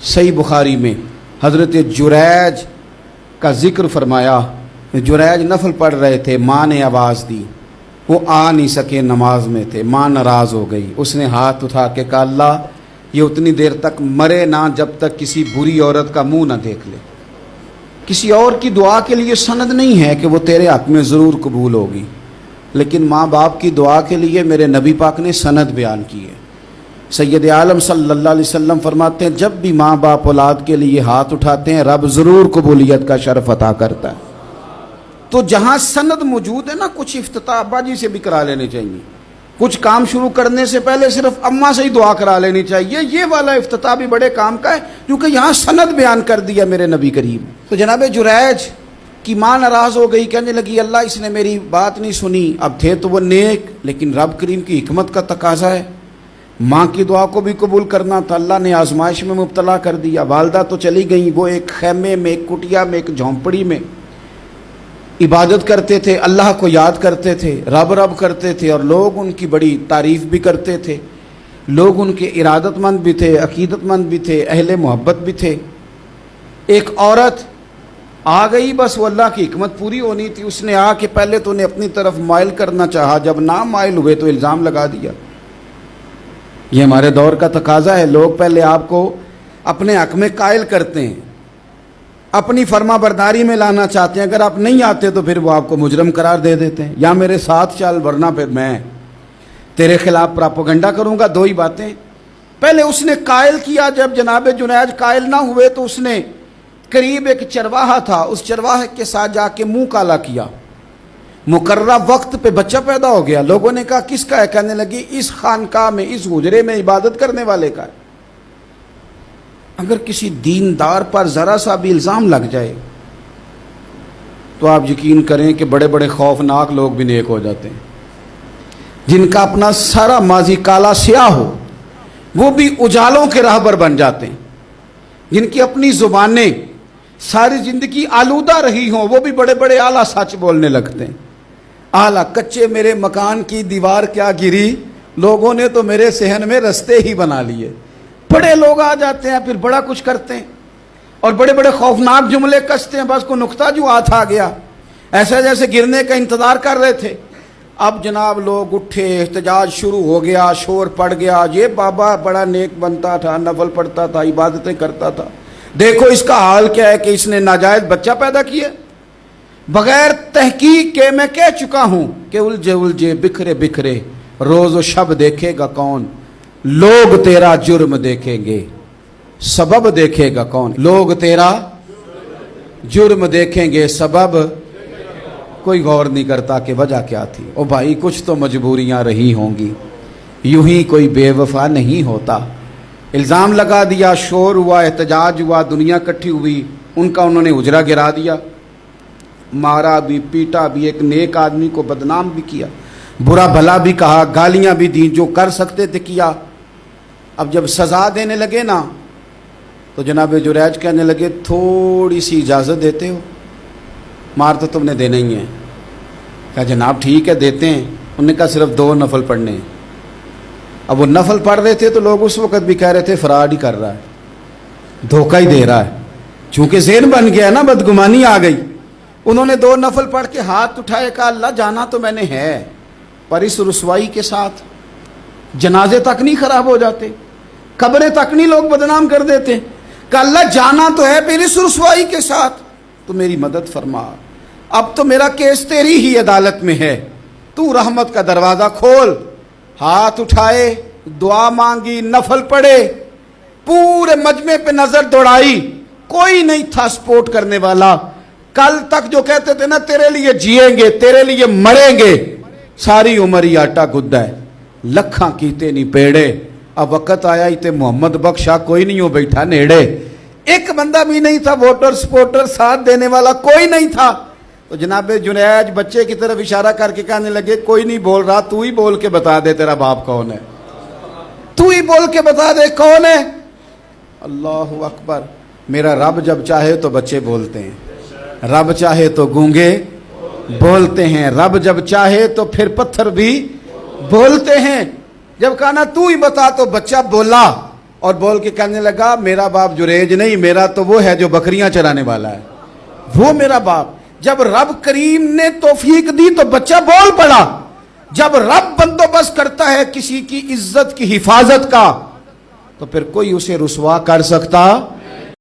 सही बुखारी में हज़रत जुरैज का जिक्र फरमाया। जुरैज नफल पढ़ रहे थे, माँ ने आवाज़ दी, वो आ नहीं सके, नमाज में थे, माँ नाराज़ हो गई। उसने हाथ उठा के कहा, अल्लाह ये उतनी देर तक मरे ना जब तक किसी बुरी औरत का मुंह ना देख ले। किसी और की दुआ के लिए सनद नहीं है कि वो तेरे हक में ज़रूर कबूल होगी, लेकिन माँ बाप की दुआ के लिए मेरे नबी पाक ने सनद बयान की है। सैयद आलम सल्लल्लाहु अलैहि वसल्लम फरमाते हैं, जब भी माँ बाप औलाद के लिए हाथ उठाते हैं रब ज़रूर कबूलियत का शर्फ अता करता है। तो जहाँ सनद मौजूद है ना, कुछ इफ्तिताह अब्बा जी से भी करा लेने चाहिए। कुछ काम शुरू करने से पहले सिर्फ अम्मा से ही दुआ करा लेनी चाहिए। ये वाला इफ्तिताह भी बड़े काम का है, क्योंकि यहाँ सनद बयान कर दिया मेरे नबी करीम। तो जनाब जुरैज की माँ नाराज़ हो गई, कहने लगी, अल्लाह इसने मेरी बात नहीं सुनी। अब थे तो वो नेक, लेकिन रब करीम की हिकमत का तकाजा है, माँ की दुआ को भी कबूल करना था। अल्लाह ने आजमाइश में मुब्तला कर दिया। वालदा तो चली गई, वो एक खैमे में, एक कुटिया में, एक झोंपड़ी में इबादत करते थे, अल्लाह को याद करते थे, रब रब करते थे, और लोग उनकी बड़ी तारीफ़ भी करते थे। लोग उनके इरादतमंद भी थे, अकीदतमंद भी थे, अहले मोहब्बत भी थे। एक औरत आ गई, बस वो अल्लाह की हिकमत पूरी होनी थी। उसने आके पहले तो उन्हें अपनी तरफ माइल करना चाहा, जब ना माइल हुए तो इल्ज़ाम लगा दिया। ये हमारे दौर का तकाजा है, लोग पहले आपको अपने हक में कायल करते हैं, अपनी फर्मा बरदारी में लाना चाहते हैं। अगर आप नहीं आते तो फिर वो आपको मुजरम करार दे देते हैं, या मेरे साथ चल वरना फिर मैं तेरे खिलाफ प्रोपेगेंडा करूंगा। दो ही बातें। पहले उसने कायल किया, जब जनाब जुनैद कायल ना हुए तो उसने करीब एक चरवाहा था, उस चरवाहे के साथ जाके मुंह काला किया। मुकर्रा वक्त पे बच्चा पैदा हो गया। लोगों ने कहा किसका है? कहने लगी इस खानकाह में, इस हुजरे में इबादत करने वाले का है। अगर किसी दीनदार पर ज़रा सा भी इल्ज़ाम लग जाए तो आप यकीन करें कि बड़े बड़े खौफनाक लोग भी नेक हो जाते हैं। जिनका अपना सारा माजी काला स्याह हो वो भी उजालों के राहबर बन जाते हैं। जिनकी अपनी ज़ुबानें सारी ज़िंदगी आलूदा रही हों वो भी बड़े बड़े आला सच बोलने लगते हैं। आला कच्चे मेरे मकान की दीवार क्या गिरी, लोगों ने तो मेरे सहन में रस्ते ही बना लिए। बड़े लोग आ जाते हैं, फिर बड़ा कुछ करते हैं और बड़े बड़े खौफनाक जुमले कसते हैं। बस को नुक्ता जो हाथ आ गया, ऐसा जैसे गिरने का इंतज़ार कर रहे थे। अब जनाब लोग उठे, एहतजाज शुरू हो गया, शोर पड़ गया। ये बाबा बड़ा नेक बनता था, नफल पढ़ता था, इबादतें करता था, देखो इसका हाल क्या है कि इसने नाजायज बच्चा पैदा किया। बगैर तहकीक के मैं कह चुका हूं कि उलझे उलझे बिखरे बिखरे रोज व शब देखेगा कौन, लोग तेरा जुर्म देखेंगे सबब देखेगा कौन। लोग तेरा जुर्म देखेंगे, सबब कोई गौर नहीं करता कि वजह क्या थी। ओ भाई कुछ तो मजबूरियां रही होंगी, यूं ही कोई बेवफा नहीं होता। इल्ज़ाम लगा दिया, शोर हुआ, एहतजाज हुआ, दुनिया इकट्ठी हुई, उनका उन्होंने उजरा गिरा दिया, मारा भी, पीटा भी, एक नेक आदमी को बदनाम भी किया, बुरा भला भी कहा, गालियां भी दी, जो कर सकते थे किया। अब जब सज़ा देने लगे ना तो जनाब जुरैज कहने लगे थोड़ी सी इजाज़त देते हो, मार तो तुमने देना ही है। कहा जनाब ठीक है देते हैं। उन्होंने कहा सिर्फ 2 नफल पढ़ने हैं। अब वो नफल पढ़ रहे थे तो लोग उस वक़्त भी कह रहे थे फराड ही कर रहा है, धोखा ही दे रहा है। चूंकि ज़ेन बन गया ना, बदगुमानी आ गई। उन्होंने 2 नफल पढ़ के हाथ उठाए, कहा अल्लाह जाना तो मैंने है, पर इस रुसवाई के साथ जनाजे तक नहीं खराब हो जाते, कब्रें तक नहीं लोग बदनाम कर देते। कहा अल्लाह जाना तो है, फिर इस रुसवाई के साथ तो मेरी मदद फरमा। अब तो मेरा केस तेरी ही अदालत में है, तू रहमत का दरवाज़ा खोल। हाथ उठाए, दुआ मांगी, नफल पढ़े, पूरे मजमे पे नजर दौड़ाई, कोई नहीं था सपोर्ट करने वाला। कल तक जो कहते थे ना तेरे लिए जिएंगे, तेरे लिए मरेंगे, सारी उम्र ही आटा गुद्दा है, लखा कीते नहीं पेड़े। अब वक्त आया ही ते मोहम्मद बख्शा कोई नहीं हो बैठा नेड़े। एक बंदा भी नहीं था, वोटर सपोर्टर साथ देने वाला कोई नहीं था। तो जनाब जुनैद बच्चे की तरफ इशारा करके कहने लगे कोई नहीं बोल रहा, तू ही बोल के बता दे तेरा बाप कौन है, तू ही बोल के बता दे कौन है। अल्लाहु अकबर। मेरा रब जब चाहे तो बच्चे बोलते हैं, रब चाहे तो गूंगे बोलते हैं, रब जब चाहे तो फिर पत्थर भी बोलते हैं। जब कहा ना तू ही बता तो बच्चा बोला, اور بول کے کہنے لگا میرا باپ جریج نہیں، میرا تو وہ ہے جو بکریاں چرانے والا ہے، وہ میرا باپ۔ جب رب کریم نے توفیق دی تو بچہ بول پڑا۔ جب رب بندوبست کرتا ہے کسی کی عزت کی حفاظت کا تو پھر کوئی اسے رسوا کر سکتا